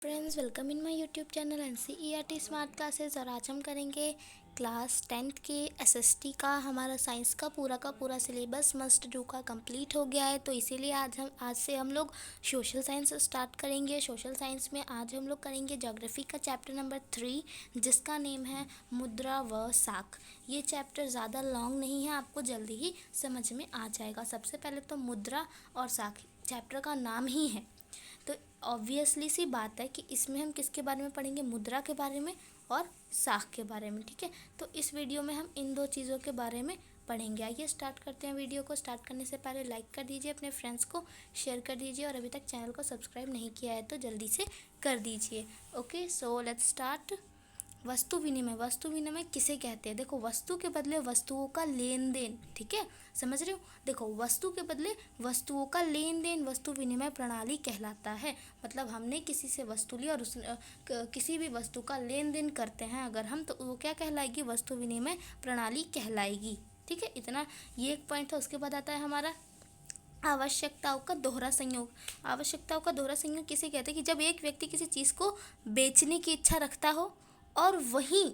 Friends, welcome in my YouTube channel NCERT smart classes. और आज हम करेंगे क्लास 10th के SST का। हमारा साइंस का पूरा सिलेबस मस्ट डू का कंप्लीट हो गया है, तो इसीलिए आज से हम लोग सोशल साइंस स्टार्ट करेंगे। सोशल साइंस में आज हम लोग करेंगे ज्योग्राफी का चैप्टर नंबर 3, जिसका नेम है मुद्रा व साख। ये चैप्टर ज़्यादा लॉन्ग नहीं है, आपको जल्दी ही समझ में आ जाएगा। सबसे पहले तो मुद्रा और साख चैप्टर का नाम ही है, तो ऑब्वियसली सी बात है कि इसमें हम किसके बारे में पढ़ेंगे, मुद्रा के बारे में और साख के बारे में। ठीक है, तो इस वीडियो में हम इन दो चीज़ों के बारे में पढ़ेंगे। आइए स्टार्ट करते हैं। वीडियो को स्टार्ट करने से पहले लाइक कर दीजिए, अपने फ्रेंड्स को शेयर कर दीजिए, और अभी तक चैनल को सब्सक्राइब नहीं किया है तो जल्दी से कर दीजिए। Okay, so let's start. वस्तु विनिमय किसे कहते हैं? देखो, वस्तु के बदले वस्तुओं का लेन देन। ठीक है, समझ रहे हो? देखो, वस्तु के बदले वस्तुओं का लेन देन वस्तु विनिमय प्रणाली कहलाता है। मतलब हमने किसी से वस्तु ली और किसी भी वस्तु का लेन देन करते हैं अगर हम, तो वो क्या कहलाएगी? वस्तु विनिमय प्रणाली कहलाएगी। ठीक है, इतना ये एक पॉइंट था। उसके बाद आता है हमारा आवश्यकताओं का दोहरा संयोग। आवश्यकताओं का दोहरा संयोग किसे कहते हैं? कि जब एक व्यक्ति किसी चीज़ को बेचने की इच्छा रखता हो और वहीं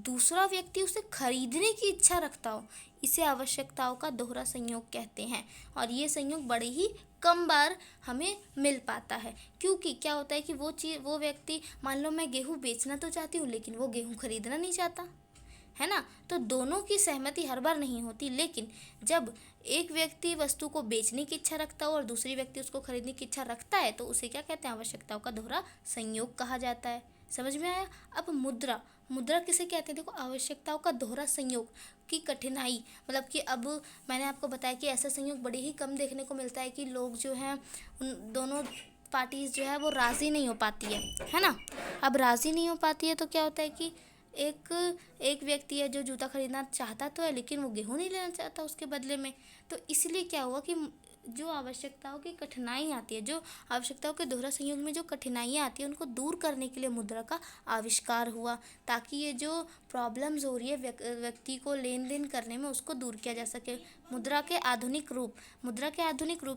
दूसरा व्यक्ति उसे खरीदने की इच्छा रखता हो, इसे आवश्यकताओं का दोहरा संयोग कहते हैं। और ये संयोग बड़े ही कम बार हमें मिल पाता है, क्योंकि क्या होता है कि वो व्यक्ति, मान लो मैं गेहूँ बेचना तो चाहती हूँ लेकिन वो गेहूँ खरीदना नहीं चाहता है ना, तो दोनों की सहमति हर बार नहीं होती। लेकिन जब एक व्यक्ति वस्तु को बेचने की इच्छा रखता हो और दूसरी व्यक्ति उसको खरीदने की इच्छा रखता है, तो उसे क्या कहते हैं? आवश्यकताओं का दोहरा संयोग कहा जाता है। समझ में आया? अब मुद्रा किसे कहते हैं? देखो, आवश्यकताओं का दोहरा संयोग की कठिनाई, मतलब कि अब मैंने आपको बताया कि ऐसा संयोग बड़े ही कम देखने को मिलता है कि लोग जो हैं, उन दोनों पार्टीज जो है वो राज़ी नहीं हो पाती है ना। अब राज़ी नहीं हो पाती है तो क्या होता है कि एक व्यक्ति है जो जूता खरीदना चाहता तो है, लेकिन वो गेहूँ नहीं लेना चाहता उसके बदले में। तो इसलिए क्या हुआ कि जो आवश्यकताओं की कठिनाई आती है, जो आवश्यकताओं के दोहरा संयोग में जो कठिनाइयाँ आती है, उनको दूर करने के लिए मुद्रा का आविष्कार हुआ, ताकि ये जो प्रॉब्लम्स हो रही है व्यक्ति को लेन देन करने में, उसको दूर किया जा सके। मुद्रा के आधुनिक रूप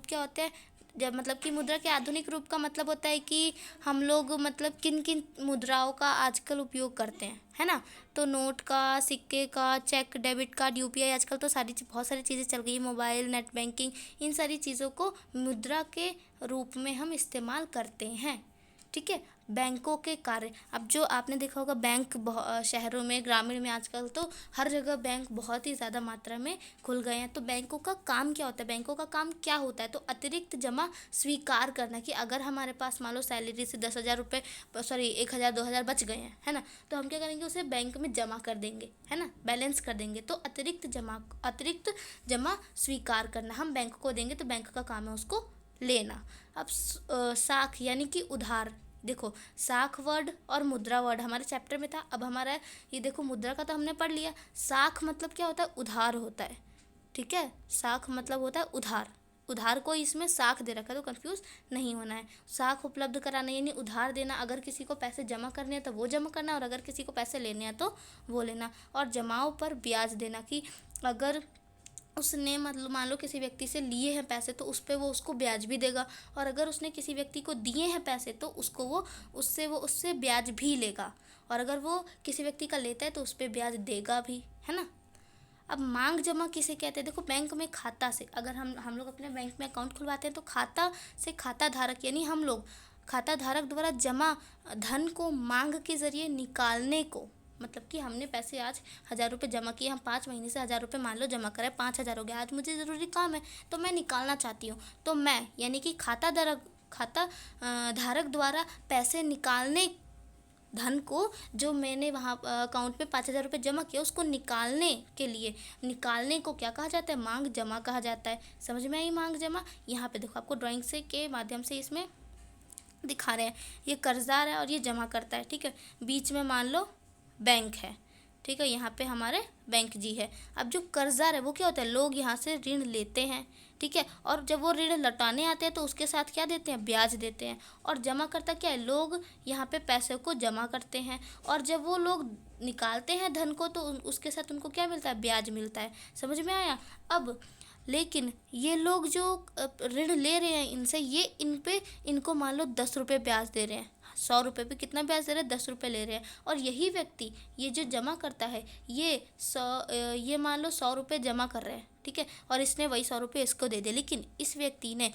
क्या होते हैं? जब मतलब कि मुद्रा के आधुनिक रूप का मतलब होता है कि हम लोग मतलब किन किन मुद्राओं का आजकल उपयोग करते हैं, है ना। तो नोट का, सिक्के का, चेक, डेबिट कार्ड, UPI, आजकल तो बहुत सारी चीज़ें चल गई, मोबाइल, नेट बैंकिंग, इन सारी चीज़ों को मुद्रा के रूप में हम इस्तेमाल करते हैं। ठीक है, बैंकों के कार्य, अब जो आपने देखा होगा बैंक शहरों में, ग्रामीण में आजकल तो हर जगह बैंक बहुत ही ज़्यादा मात्रा में खुल गए हैं। तो बैंकों का काम क्या होता है? बैंकों का काम क्या होता है? तो अतिरिक्त जमा स्वीकार करना, कि अगर हमारे पास मान लो सैलरी से 10,000 रुपये, 1,000-2,000 बच गए हैं, है ना, तो हम क्या करेंगे? उसे बैंक में जमा कर देंगे, है ना, बैलेंस कर देंगे। तो अतिरिक्त जमा स्वीकार करना हम बैंक को देंगे, तो बैंक का काम है उसको लेना। अब साख यानी कि उधार। देखो, साख वर्ड और मुद्रा वर्ड हमारे चैप्टर में था। अब हमारा ये देखो, मुद्रा का तो हमने पढ़ लिया। साख मतलब क्या होता है? उधार होता है। ठीक है, साख मतलब होता है उधार को इसमें साख दे रखा है, तो कंफ्यूज नहीं होना है। साख उपलब्ध कराना यानी उधार देना। अगर किसी को पैसे जमा करने हैं तो वो जमा करना, और अगर किसी को पैसे लेने हैं तो वो लेना। और जमाओं पर ब्याज देना, कि अगर उसने मतलब मान लो किसी व्यक्ति से लिए हैं पैसे, तो उस पर वो उसको ब्याज भी देगा, और अगर उसने किसी व्यक्ति को दिए हैं पैसे तो वो उससे ब्याज भी लेगा, और अगर वो किसी व्यक्ति का लेता है तो उस पर ब्याज देगा भी, है ना। अब मांग जमा किसे कहते हैं? देखो, बैंक में खाता से, अगर हम लोग अपने बैंक में अकाउंट खुलवाते हैं, तो खाता से खाता धारक यानी हम लोग खाता धारक द्वारा जमा धन को मांग के जरिए निकालने को, मतलब कि हमने पैसे आज 1,000 रुपये जमा किए, हम 5 महीने से 1,000 रुपये मान लो जमा करें, 5,000 हो गया, आज मुझे ज़रूरी काम है तो मैं निकालना चाहती हूँ, तो मैं यानी कि खाता धारक द्वारा पैसे निकालने, धन को जो मैंने वहाँ अकाउंट में 5,000 रुपये जमा किया, उसको निकालने को क्या कहा जाता है? मांग जमा कहा जाता है। समझ में आई मांग जमा? यहाँ पे देखो, आपको ड्राइंग से के माध्यम से इसमें दिखा रहे हैं। ये कर्जदार है और ये जमा करता है। ठीक है, बीच में मान लो बैंक है। ठीक है, यहाँ पे हमारे बैंक जी है। अब जो कर्जदार है वो क्या होता है? लोग यहाँ से ऋण लेते हैं, ठीक है, और जब वो ऋण लौटाने आते हैं तो उसके साथ क्या देते हैं? ब्याज देते हैं। और जमा करता क्या है? लोग यहाँ पे पैसे को जमा करते हैं, और जब वो लोग निकालते हैं धन को, तो उसके साथ उनको क्या मिलता है? ब्याज मिलता है। समझ में आया? अब लेकिन ये लोग जो ऋण ले रहे हैं इनसे, ये इनको मान लो 10 रुपये ब्याज दे रहे हैं, 100 रुपये पे कितना ब्याज दे रहे हैं, 10 रुपये ले रहे हैं। और यही व्यक्ति ये जो जमा करता है ये मान लो 100 रुपये जमा कर रहे हैं, ठीक है, और इसने वही 100 रुपये इसको दे दिए, लेकिन इस व्यक्ति ने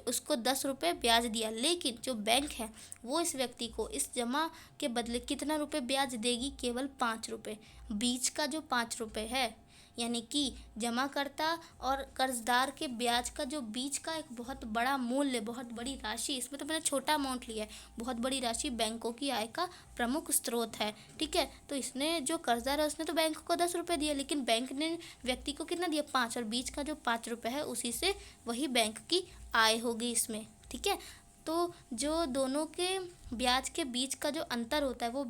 उसको 10 रुपये ब्याज दिया, लेकिन जो बैंक है वो इस व्यक्ति को इस जमा के बदले कितना रुपये ब्याज देगी, केवल 5 रुपये। बीच का जो 5 रुपये है, यानी कि जमाकर्ता और कर्जदार के ब्याज का जो बीच का एक बहुत बड़ा मूल्य, बहुत बड़ी राशि, इसमें तो मैंने छोटा अमाउंट लिया है, बहुत बड़ी राशि बैंकों की आय का प्रमुख स्रोत है, ठीक है। तो इसने जो कर्जदार है उसने तो बैंक को 10 रुपये दिया, लेकिन बैंक ने व्यक्ति को कितना दिया, 5, और बीच का जो 5 रुपये है उसी से वही बैंक की आय होगी इसमें, ठीक है। तो जो दोनों के ब्याज के बीच का जो अंतर होता है वो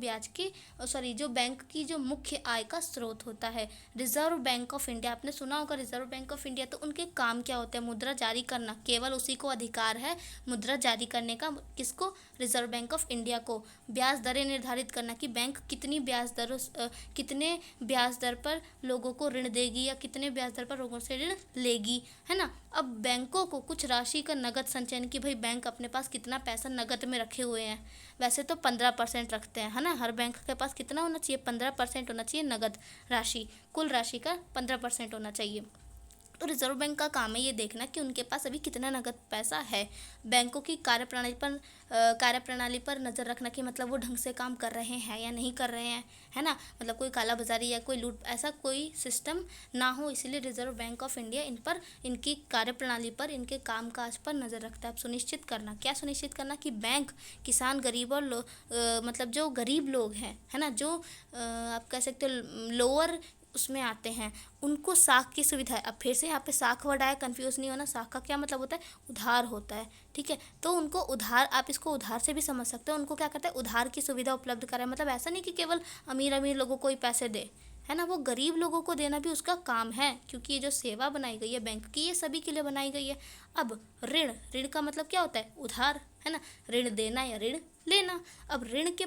जो बैंक की जो मुख्य आय का स्रोत होता है। रिजर्व बैंक ऑफ इंडिया, आपने सुना होगा रिजर्व बैंक ऑफ इंडिया, तो उनके काम क्या होते हैं, मुद्रा जारी करना, केवल उसी को अधिकार है मुद्रा जारी करने का। किसको, रिजर्व बैंक ऑफ इंडिया को। ब्याज दरें निर्धारित करना कि बैंक कितने ब्याज दर पर लोगों को ऋण देगी या कितने ब्याज दर पर लोगों से ऋण लेगी, है ना। अब बैंकों को कुछ राशि का नगद संचयन, कि भाई बैंक अपने पास कितना पैसा नगद में रखे हुए हैं, वैसे तो 15% रखते हैं, है ना। हर बैंक के पास कितना होना चाहिए, 15% होना चाहिए नगद राशि, कुल राशि का 15% होना चाहिए। तो रिजर्व बैंक का काम है ये देखना कि उनके पास अभी कितना नगद पैसा है। बैंकों की कार्यप्रणाली पर नज़र रखना कि मतलब वो ढंग से काम कर रहे हैं या नहीं कर रहे हैं, है ना, मतलब कोई कालाबाजारी या कोई लूट, ऐसा कोई सिस्टम ना हो, इसलिए रिजर्व बैंक ऑफ इंडिया इनकी कार्यप्रणाली पर, इनके कामकाज पर नज़र रखता है। अब सुनिश्चित करना, क्या सुनिश्चित करना कि बैंक, किसान, गरीब और मतलब जो गरीब लोग हैं, है ना, जो आप कह सकते हो लोअर उसमें आते हैं, उनको साख की सुविधा है। अब फिर से यहाँ पे साख वर्ड आया, कंफ्यूज नहीं होना। साख का क्या मतलब होता है, उधार होता है, ठीक है। तो उनको उधार, आप इसको उधार से भी समझ सकते हो, उनको क्या करता है, उधार की सुविधा उपलब्ध कराए। मतलब ऐसा नहीं कि केवल अमीर लोगों को ही पैसे दे, है ना, वो गरीब लोगों को देना भी उसका काम है, क्योंकि ये जो सेवा बनाई गई है बैंक की, ये सभी के लिए बनाई गई है। अब ऋण का मतलब क्या होता है, उधार, है ना, ऋण देना या ऋण लेना। अब ऋण के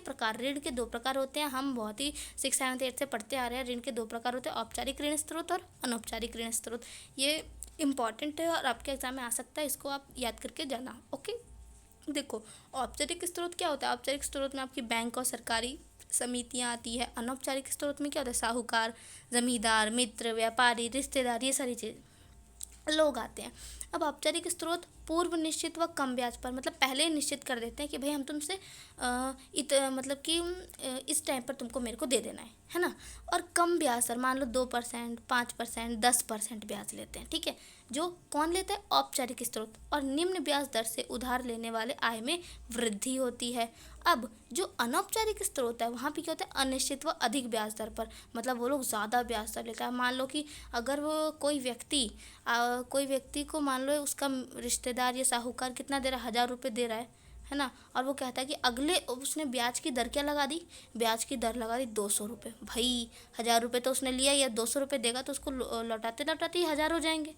2 प्रकार होते हैं, हम बहुत ही 6, 7, 8 से पढ़ते आ रहे हैं। ऋण के 2 प्रकार होते हैं, औपचारिक ऋण स्रोत और अनौपचारिक ऋण स्रोत। ये इम्पॉर्टेंट है और आपके एग्जाम में आ सकता है, इसको आप याद करके जाना, ओके। देखो, औपचारिक स्रोत क्या होता है, औपचारिक स्रोत में आपकी बैंक और सरकारी समितियाँ आती है। अनौपचारिक स्रोत में क्या होता है, साहूकार, जमींदार, मित्र, व्यापारी, रिश्तेदार, ये सारी चीज़ लोग आते हैं। अब औपचारिक स्रोत पूर्व निश्चित व कम ब्याज पर, मतलब पहले निश्चित कर देते हैं कि भाई हम तुमसे मतलब कि इस टाइम पर तुमको मेरे को दे देना है ना। और कम ब्याज दर, मान लो 2%, 5%, 10% ब्याज लेते हैं, ठीक है। जो कौन लेता है, औपचारिक स्रोत। और निम्न ब्याज दर से उधार लेने वाले आय में वृद्धि होती है। अब जो अनौपचारिक स्रोत है वहाँ पे क्या होता है, अनिश्चित व अधिक ब्याज दर पर, मतलब वो लोग ज़्यादा ब्याज दर लेता है। मान लो कि अगर वो कोई व्यक्ति को, मान लो उसका रिश्तेदार या साहूकार कितना दे रहा है, 1000 रुपये दे रहा है ना, और वो कहता है कि उसने ब्याज की दर क्या लगा दी, ब्याज की दर लगा दी 200 रुपये। भाई 1000 रुपये तो उसने लिया, या 200 रुपये देगा तो उसको लौटाते लौटाते ही 1000 हो जाएंगे,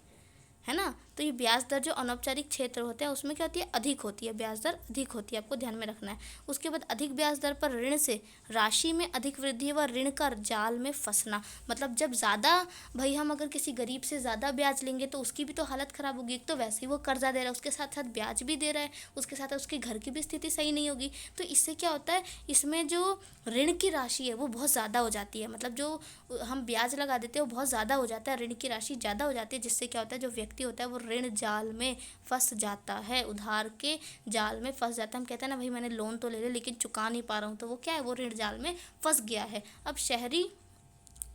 है ना। तो ये ब्याज दर जो अनौपचारिक क्षेत्र होते हैं उसमें क्या होती है, अधिक होती है, ब्याज दर अधिक होती है, आपको ध्यान में रखना है। उसके बाद अधिक ब्याज दर पर ऋण से राशि में अधिक वृद्धि व ऋण का जाल में फंसना, मतलब जब ज़्यादा, भाई हम अगर किसी गरीब से ज़्यादा ब्याज लेंगे तो उसकी भी तो हालत ख़राब होगी। एक तो वैसे ही वो कर्जा दे रहा है, उसके साथ साथ ब्याज भी दे रहा है, उसके साथ उसके घर की भी स्थिति सही नहीं होगी। तो इससे क्या होता है, इसमें जो ऋण की राशि है वो बहुत ज़्यादा हो जाती है, मतलब जो हम ब्याज लगा देते हैं वो बहुत ज़्यादा हो जाता है, ऋण की राशि ज़्यादा हो जाती है, जिससे क्या होता है, जो व्यक्ति होता है वो ऋण जाल में फंस जाता है, उधार के जाल में फंस जाता है। हम कहते हैं ना, भाई मैंने लोन तो ले लिया लेकिन चुका नहीं पा रहा हूँ, तो वो क्या है, वो ऋण जाल में फंस गया है। अब शहरी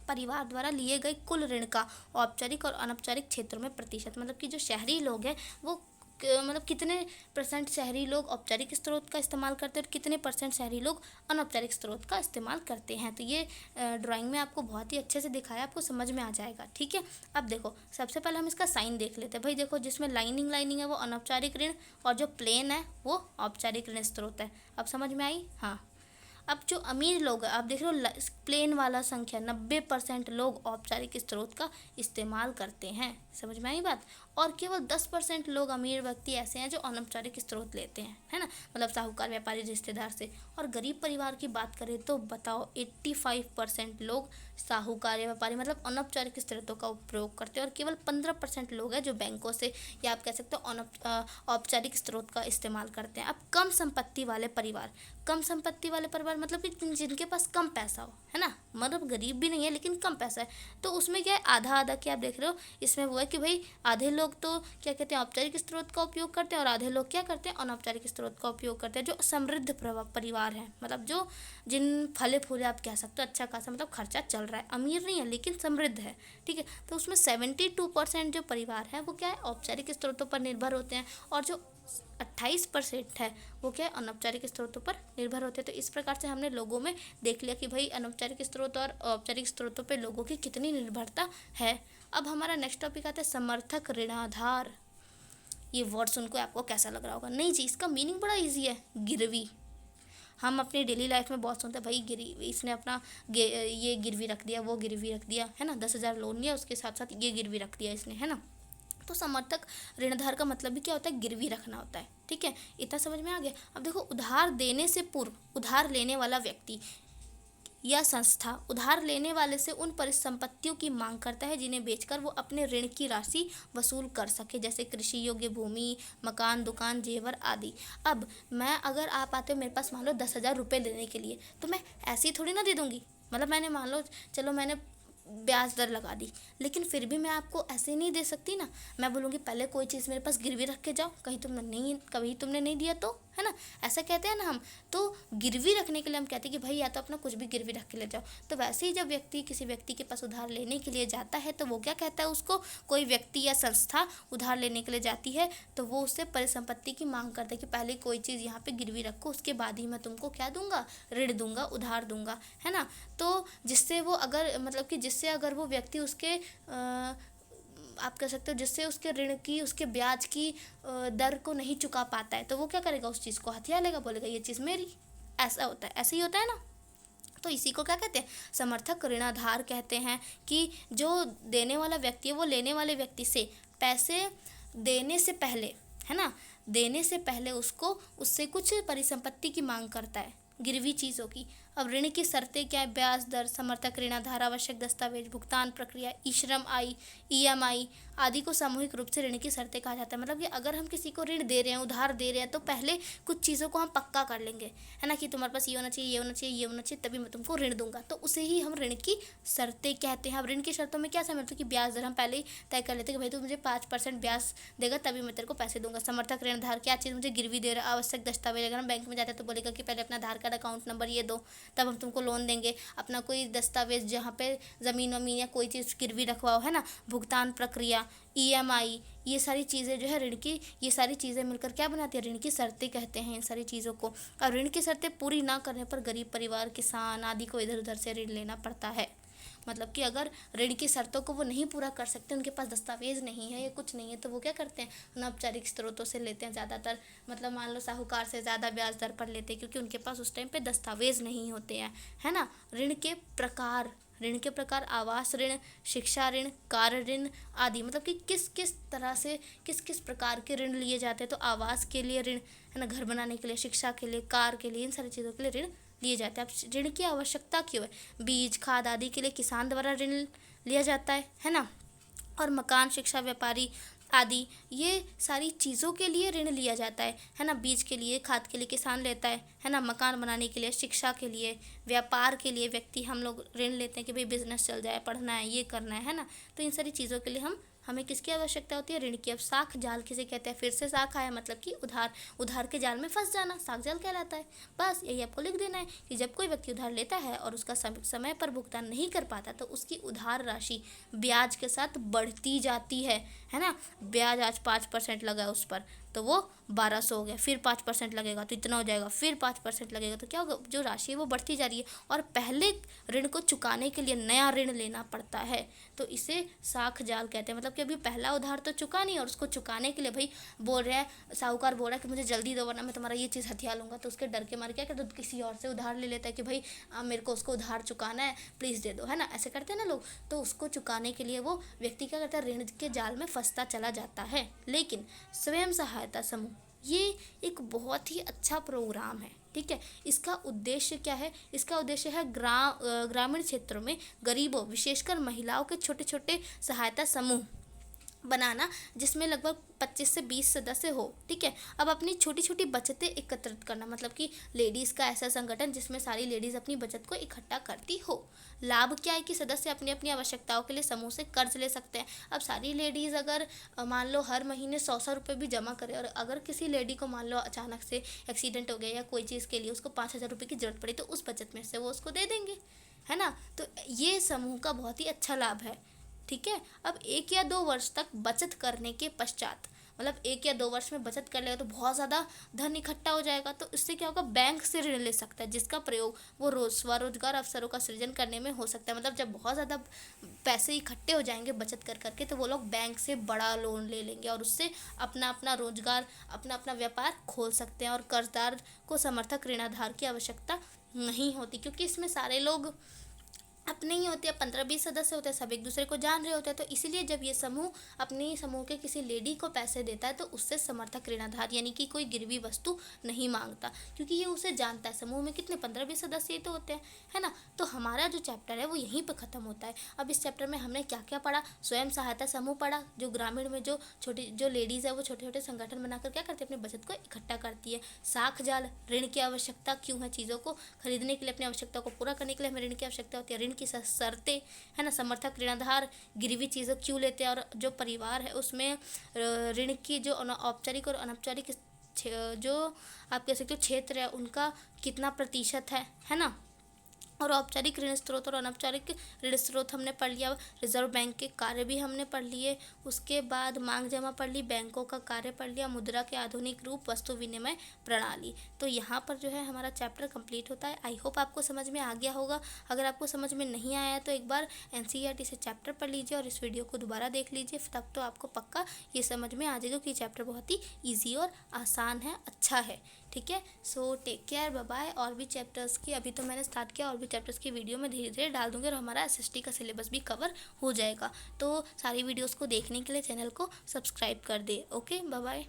परिवार द्वारा लिए गए कुल ऋण का औपचारिक और अनौपचारिक क्षेत्रों में प्रतिशत, मतलब कि जो शहरी लोग हैं वो मतलब कितने % शहरी लोग औपचारिक स्रोत का इस्तेमाल करते हैं और कितने % शहरी लोग अनौपचारिक स्रोत का इस्तेमाल करते हैं। तो ये ड्राइंग में आपको बहुत ही अच्छे से दिखाया, आपको समझ में आ जाएगा, ठीक है। अब देखो, सबसे पहले हम इसका साइन देख लेते हैं। भाई देखो, जिसमें लाइनिंग है वो अनौपचारिक ऋण, और जो प्लेन है वो औपचारिक ऋण स्रोत है। अब समझ में आई, हाँ। अब जो अमीर लोग हैं, आप देख लो प्लेन वाला संख्या 90% लोग औपचारिक स्रोत का इस्तेमाल करते हैं, समझ में आई बात। और केवल 10% लोग अमीर व्यक्ति ऐसे हैं जो अनौपचारिक स्रोत लेते हैं, है ना, मतलब साहूकार, व्यापारी, रिश्तेदार से। और गरीब परिवार की बात करें तो बताओ 85% लोग साहूकार या व्यापारी मतलब अनौपचारिक स्रोतों का उपयोग करते हैं, और केवल 15% लोग हैं जो बैंकों से या आप कह सकते हो औपचारिक स्रोत का इस्तेमाल करते हैं। अब कम संपत्ति वाले परिवार, कम संपत्ति वाले परिवार मतलब कि जिनके पास कम पैसा हो, है ना, मतलब गरीब भी नहीं है लेकिन कम पैसा है, तो उसमें क्या है, आधा आधा क्या आप देख रहे हो, इसमें वो है कि भाई आधे लोग तो क्या कहते हैं औपचारिक स्रोत का उपयोग करते हैं और आधे लोग क्या करते हैं अनौपचारिक स्रोत का उपयोग करते हैं। जो समृद्ध परिवार है, मतलब जो जिन फले फूले आप कह सकते हो अच्छा खासा मतलब खर्चा चल रहा है, अमीर नहीं है लेकिन समृद्ध है, ठीक है, तो उसमें 72% जो परिवार है वो क्या है औपचारिक स्रोतों पर निर्भर होते हैं, और जो 28% है वो क्या है अनौपचारिक स्रोतों पर निर्भर होते हैं। तो इस प्रकार से हमने लोगों में देख लिया कि भाई अनौपचारिक स्रोत और औपचारिक स्रोतों पर लोगों की कितनी निर्भरता है। अब हमारा नेक्स्ट टॉपिक आता है समर्थक ऋणाधार। ये वर्ड सुनकर आपको कैसा लग रहा होगा? नहीं जी, इसका मीनिंग बड़ा इजी है, गिरवी। हम अपनी डेली लाइफ में बहुत सुनते हैं भाई गिरवी, इसने अपना ये गिरवी रख दिया, वो गिरवी रख दिया, है ना, 10,000 लोन लिया उसके साथ साथ ये गिरवी रख दिया इसने, है ना। तो समर्थक ऋणधार का मतलब भी क्या होता है, गिरवी रखना होता है, ठीक है, इतना समझ में आ गया। अब देखो, उधार देने से पूर्व उधार लेने वाला व्यक्ति या संस्था उधार लेने वाले से उन परिसंपत्तियों की मांग करता है जिन्हें बेचकर वो अपने ऋण की राशि वसूल कर सके, जैसे कृषि योग्य भूमि, मकान, दुकान, जेवर आदि। अब मैं अगर आप आते हो मेरे पास मान लो 10,000 रुपये देने के लिए, तो मैं ऐसे ही थोड़ी ना दे दूँगी, मतलब मैंने मान लो चलो मैंने ब्याज दर लगा दी, लेकिन फिर भी मैं आपको ऐसे नहीं दे सकती ना, मैं बोलूँगी पहले कोई चीज़ मेरे पास गिरवी रख के जाओ, कभी तुमने नहीं दिया तो, है ना, ऐसा कहते हैं ना हम। तो गिरवी रखने के लिए हम कहते हैं कि भाई या तो अपना कुछ भी गिरवी रख के ले जाओ। तो वैसे ही जब व्यक्ति किसी व्यक्ति के पास उधार लेने के लिए जाता है तो वो क्या कहता है, उसको कोई व्यक्ति या संस्था उधार लेने के लिए जाती है तो वो उससे परिसंपत्ति की मांग करता है कि पहले कोई चीज़ यहाँ पे गिरवी रखो, उसके बाद ही मैं तुमको क्या दूंगा, ऋण दूंगा, उधार दूंगा, है ना। तो जिससे वो अगर मतलब कि जिससे अगर वो व्यक्ति उसके आप कह सकते हो जिससे उसके ऋण की उसके ब्याज की दर को नहीं चुका पाता है, तो वो क्या करेगा, उस चीज़ को हथिया लेगा, बोलेगा ये चीज़ मेरी। ऐसा होता है, ऐसे ही होता है ना। तो इसी को क्या कहते हैं, समर्थक ऋणाधार कहते हैं, कि जो देने वाला व्यक्ति है वो लेने वाले व्यक्ति से पैसे देने से पहले, है ना, देने से पहले उससे कुछ परिसंपत्ति की मांग करता है, गिरवी चीज़ों की। अब ऋण की शर्तें क्या है, ब्याज दर, समर्थक ऋणाधार, आवश्यक दस्तावेज, भुगतान प्रक्रिया, ईएमआई आदि को सामूहिक रूप से ऋण की शर्तें कहा जाता है। मतलब कि अगर हम किसी को ऋण दे रहे हैं, उधार दे रहे हैं, तो पहले कुछ चीज़ों को हम पक्का कर लेंगे, है ना, कि तुम्हारे पास ये होना चाहिए, ये होना चाहिए, ये होना चाहिए, तभी मैं तुमको ऋण दूंगा, तो उसे ही हम ऋण की शर्तें कहते हैं। अब ऋण की शर्तों में क्या समझते हैं कि ब्याज दर हम पहले ही तय कर लेते हैं कि भाई तू मुझे 5% ब्याज देगा तभी मैं तेरे को पैसे दूंगा। समर्थक ऋणधार क्या चीज़ मुझे गिरवी दे रहा है, आवश्यक दस्तावेज, अगर हम बैंक में जाते हैं तो बोलेगा कि पहले अपना आधार कार्ड, अकाउंट नंबर ये दो, तब हम तुमको लोन देंगे। अपना कोई दस्तावेज जहाँ पे ज़मीन वमीन या कोई चीज़ गिरवी रखवाओ, है ना। भुगतान प्रक्रिया, ईएमआई, ये सारी चीज़ें जो है ऋण की, ये सारी चीज़ें मिलकर क्या बनाती है, ऋण की शर्तें कहते हैं इन सारी चीज़ों को। और ऋण की शर्तें पूरी ना करने पर गरीब परिवार, किसान आदि को इधर उधर से ऋण लेना पड़ता है। मतलब कि अगर ऋण की शर्तों को वो नहीं पूरा कर सकते, उनके पास दस्तावेज नहीं है या कुछ नहीं है, तो वो क्या करते हैं, अनौपचारिक स्रोतों से लेते हैं ज़्यादातर। मतलब मान लो साहूकार से ज़्यादा ब्याज दर पर लेते हैं, क्योंकि उनके पास उस टाइम पे दस्तावेज नहीं होते हैं, है ना। ऋण के प्रकार आवास ऋण, शिक्षा ऋण, कार ऋण आदि। मतलब कि किस किस तरह से किस किस प्रकार के ऋण लिए जाते हैं। तो आवास के लिए ऋण, है ना, घर बनाने के लिए, शिक्षा के लिए, कार के लिए, इन सारी चीज़ों के लिए ऋण लिए जाते हैं। अब ऋण की आवश्यकता क्यों है, बीज खाद आदि के लिए किसान द्वारा ऋण लिया जाता है ना। और मकान, शिक्षा, व्यापारी आदि, ये सारी चीज़ों के लिए ऋण लिया जाता है ना। बीज के लिए, खाद के लिए किसान लेता है ना। मकान बनाने के लिए, शिक्षा के लिए, व्यापार के लिए व्यक्ति हम लोग ऋण लेते हैं कि भाई बिजनेस चल जाए, पढ़ना है, ये करना है ना। तो इन सारी चीज़ों के लिए हमें किसकी आवश्यकता होती है, ऋण की। अब साख जाल किसे कहते हैं, फिर से साख आया, मतलब कि उधार के जाल में फंस जाना, साख जाल कहलाता है। बस यही आपको लिख देना है कि जब कोई व्यक्ति उधार लेता है और उसका समय पर भुगतान नहीं कर पाता, तो उसकी उधार राशि ब्याज के साथ बढ़ती जाती है ना। ब्याज आज 5% लगा उस पर, तो वो 1200 हो गया, फिर 5% लगेगा तो इतना हो जाएगा, फिर 5% लगेगा, तो क्या होगा, जो राशि है वो बढ़ती जा रही है और पहले ऋण को चुकाने के लिए नया ऋण लेना पड़ता है। तो इसे साख जाल कहते हैं। मतलब कि अभी पहला उधार तो चुका नहीं और उसको चुकाने के लिए भाई बोल रहे हैं, साहूकार बोल रहा है कि मुझे जल्दी दो वरना मैं तुम्हारा ये चीज़ हथिया लूँगा, तो उसके डर के मारे क्या करते हैं, किसी और से उधार ले लेता है कि भाई मेरे को उसको उधार चुकाना है, प्लीज़ दे दो, है ना, ऐसे करते हैं ना लोग। तो उसको चुकाने के लिए वो व्यक्ति क्या करता है, ऋण के जाल में फंसता चला जाता है। लेकिन स्वयं सहायता समूह ये एक बहुत ही अच्छा प्रोग्राम है, ठीक है। इसका उद्देश्य क्या है, इसका उद्देश्य है ग्रामीण क्षेत्रों में गरीबों विशेषकर महिलाओं के छोटे छोटे सहायता समूह बनाना, जिसमें लगभग 25 से 20 सदस्य हो, ठीक है। अब अपनी छोटी छोटी बचतें एकत्रित करना, मतलब कि लेडीज़ का ऐसा संगठन जिसमें सारी लेडीज़ अपनी बचत को इकट्ठा करती हो। लाभ क्या है कि सदस्य अपनी अपनी आवश्यकताओं के लिए समूह से कर्ज ले सकते हैं। अब सारी लेडीज़ अगर मान लो हर महीने 100 रुपये भी जमा करे और अगर किसी लेडी को मान लो अचानक से एक्सीडेंट हो गया या कोई चीज़ के लिए उसको 5000 रुपये की ज़रूरत पड़ी, तो उस बचत में से वो उसको दे देंगे, है ना। तो ये समूह का बहुत ही अच्छा लाभ है, ठीक है। अब 1 या 2 वर्ष तक बचत करने के पश्चात, मतलब 1 या 2 वर्ष में बचत कर लेगा तो बहुत ज़्यादा धन इकट्ठा हो जाएगा, तो इससे क्या होगा, बैंक से ऋण ले सकता है जिसका प्रयोग वो स्वरोजगार अवसरों का सृजन करने में हो सकता है। मतलब जब बहुत ज़्यादा पैसे इकट्ठे हो जाएंगे बचत कर करके, तो वो लोग बैंक से बड़ा लोन ले लेंगे और उससे अपना अपना रोजगार, अपना अपना व्यापार खोल सकते हैं। और कर्जदार को समर्थक ऋणाधार की आवश्यकता नहीं होती, क्योंकि इसमें सारे लोग अपने ही होते हैं, 15-20 सदस्य होते हैं, सब एक दूसरे को जान रहे होते हैं। तो इसीलिए जब ये समूह अपनी समूह के किसी लेडी को पैसे देता है तो उससे समर्थक ऋणाधार यानी कि कोई गिरवी वस्तु नहीं मांगता, क्योंकि ये उसे जानता है। समूह में कितने 15-20 सदस्य ही तो होते हैं, है ना। तो हमारा जो चैप्टर है वो यहीं पर ख़त्म होता है। अब इस चैप्टर में हमने क्या क्या पढ़ा, स्वयं सहायता समूह पढ़ा, जो ग्रामीण में जो लेडीज़ है वो छोटे छोटे संगठन बनाकर क्या करती है, अपनी बचत को इकट्ठा करती है। साख जाल, ऋण की आवश्यकता क्यों है, चीज़ों को खरीदने के लिए, अपनी आवश्यकता को पूरा करने के लिए हमें ऋण की आवश्यकता होती है। ऋण की शर्तें, है ना, समर्थक ऋणाधार, गिरवी चीज़ें क्यों लेते हैं, और जो परिवार है उसमें ऋण की जो औपचारिक और अनौपचारिक जो आप कह सकते हो क्षेत्र है उनका कितना प्रतिशत है ना। और औपचारिक ऋण स्रोत और अनौपचारिक ऋण स्रोत हमने पढ़ लिया। रिजर्व बैंक के कार्य भी हमने पढ़ लिए। उसके बाद मांग जमा पढ़ ली, बैंकों का कार्य पढ़ लिया, मुद्रा के आधुनिक रूप, वस्तु विनिमय प्रणाली। तो यहाँ पर जो है हमारा चैप्टर कंप्लीट होता है। आई होप आपको समझ में आ गया होगा। अगर आपको समझ में नहीं आया तो एक बार NCERT से चैप्टर पढ़ लीजिए और इस वीडियो को दोबारा देख लीजिए, तब तो आपको पक्का ये समझ में आ जाएगा कि चैप्टर बहुत ही ईजी और आसान है, अच्छा है, ठीक है। So take care, bye bye. और भी चैप्टर्स की अभी तो मैंने स्टार्ट किया, और भी चैप्टर्स की वीडियो में धीरे धीरे डाल दूँगी और हमारा SST का सिलेबस भी कवर हो जाएगा। तो सारी वीडियोस को देखने के लिए चैनल को सब्सक्राइब कर दे। Okay, bye bye.